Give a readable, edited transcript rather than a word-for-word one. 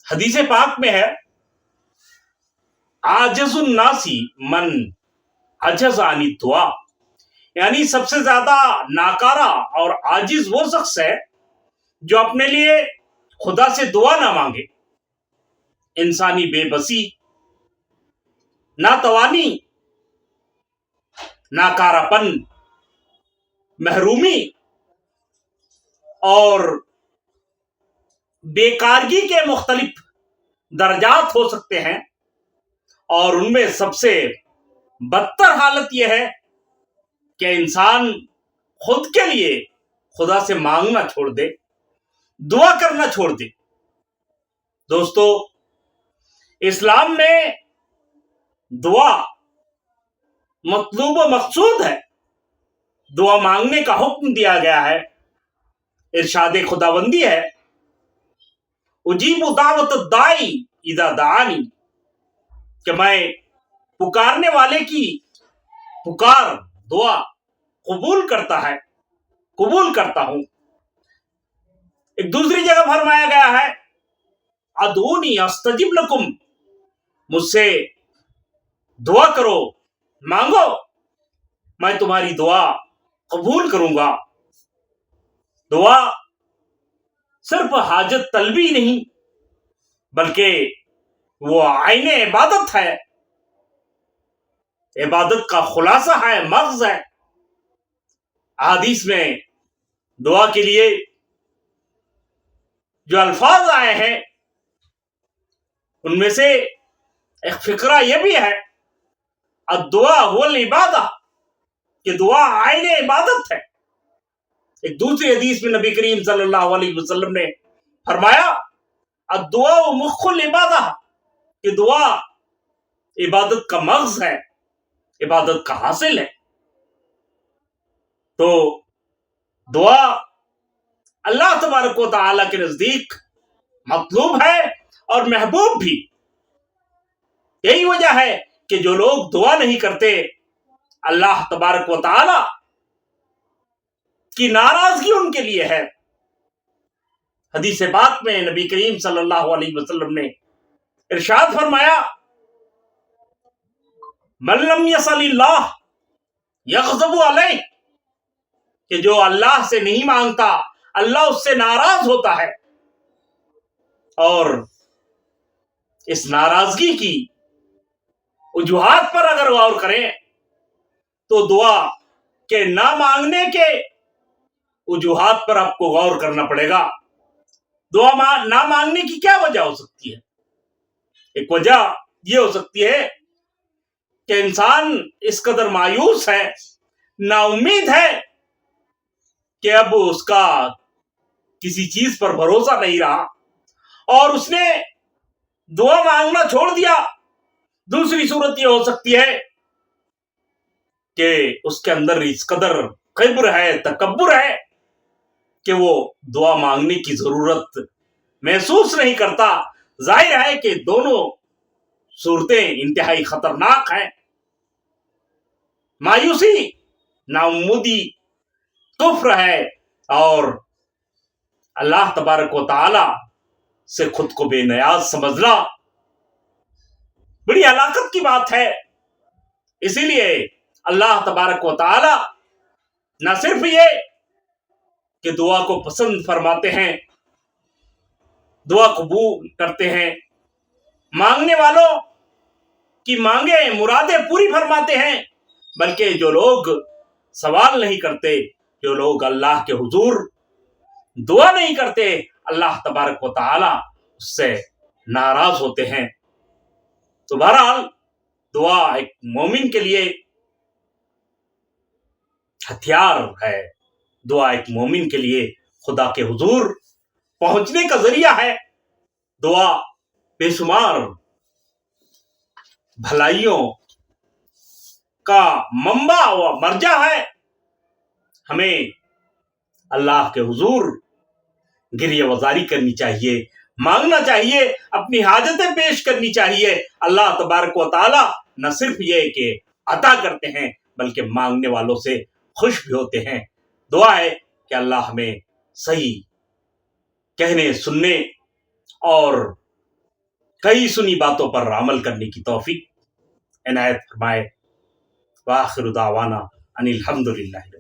حدیث پاک میں ہے عاجز الناسی من عجز عن الدعاء، یعنی سب سے زیادہ ناکارہ اور عاجز وہ شخص ہے جو اپنے لیے خدا سے دعا نہ مانگے۔ انسانی بے بسی، ناتوانی، ناکارہ پن، محرومی اور بیکارگی کے مختلف درجات ہو سکتے ہیں، اور ان میں سب سے بدتر حالت یہ ہے کہ انسان خود کے لیے خدا سے مانگنا چھوڑ دے، دعا کرنا چھوڑ دے۔ دوستو، اسلام میں دعا مطلوب و مقصود ہے، دعا مانگنے کا حکم دیا گیا ہے، ارشاد خداوندی ہے اجیب دعوت الداعی اذا دعانی، کہ میں پکارنے والے کی پکار دعا قبول کرتا ہوں۔ ایک دوسری جگہ فرمایا گیا ہے ادعونی استجب لکم، مجھ سے دعا کرو، مانگو، میں تمہاری دعا قبول کروں گا۔ دعا صرف حاجت طلبی نہیں بلکہ وہ عین عبادت ہے، عبادت کا خلاصہ ہے، مغز ہے۔ احادیث میں دعا کے لیے جو الفاظ آئے ہیں ان میں سے ایک فقرہ یہ بھی ہے الدعاء هو العبادہ، کہ دعا عین عبادت ہے۔ ایک دوسری حدیث میں نبی کریم صلی اللہ علیہ وسلم نے فرمایا الدعاء مخ العبادہ، کہ دعا عبادت کا مغز ہے، عبادت کا حاصل ہے۔ تو دعا اللہ تبارک و تعالی کے نزدیک مطلوب ہے اور محبوب بھی۔ یہی وجہ ہے کہ جو لوگ دعا نہیں کرتے، اللہ تبارک و تعالی کی ناراضگی ان کے لیے ہے۔ حدیث پاک میں نبی کریم صلی اللہ علیہ وسلم نے ارشاد فرمایا من لم یصل اللہ یغضب علیہ، کہ جو اللہ سے نہیں مانگتا اللہ اس سے ناراض ہوتا ہے۔ اور اس ناراضگی کی وجوہات پر اگر غور کریں تو دعا کے نہ مانگنے کے وجوہات پر آپ کو غور کرنا پڑے گا۔ دعا نہ مانگنے کی کیا وجہ ہو سکتی ہے؟ ایک وجہ یہ ہو سکتی ہے کہ انسان اس قدر مایوس ہے، نا امید ہے کہ اب اس کا کسی چیز پر بھروسہ نہیں رہا اور اس نے دعا مانگنا چھوڑ دیا۔ دوسری صورت یہ ہو سکتی ہے کہ اس کے اندر اس قدر کبر ہے، تکبر ہے کہ وہ دعا مانگنے کی ضرورت محسوس نہیں کرتا۔ ظاہر ہے کہ دونوں صورتیں انتہائی خطرناک ہیں۔ مایوسی، ناامیدی کفر ہے، اور اللہ تبارک و تعالی سے خود کو بے نیاز سمجھنا بڑی ہلاکت کی بات ہے۔ اسی لیے اللہ تبارک و تعالی نہ صرف یہ کہ دعا کو پسند فرماتے ہیں، دعا قبول کرتے ہیں، مانگنے والوں کی مانگیں مرادیں پوری فرماتے ہیں، بلکہ جو لوگ سوال نہیں کرتے، جو لوگ اللہ کے حضور دعا نہیں کرتے، اللہ تبارک و تعالی اس سے ناراض ہوتے ہیں۔ تو بہرحال دعا ایک مومن کے لیے ہتھیار ہے، دعا ایک مومن کے لیے خدا کے حضور پہنچنے کا ذریعہ ہے۔ دعا بے شمار بھلائیوں کا منبع و مرجع ہے۔ ہمیں اللہ کے حضور گریہ وزاری کرنی چاہیے، مانگنا چاہیے، اپنی حاجتیں پیش کرنی چاہیے۔ اللہ تبارک و تعالی نہ صرف یہ کہ عطا کرتے ہیں بلکہ مانگنے والوں سے خوش بھی ہوتے ہیں۔ دعا ہے کہ اللہ ہمیں صحیح کہنے، سننے اور کئی سنی باتوں پر عمل کرنے کی توفیق عنایت فرمائے۔ وآخر دعوانا ان الحمد للہ۔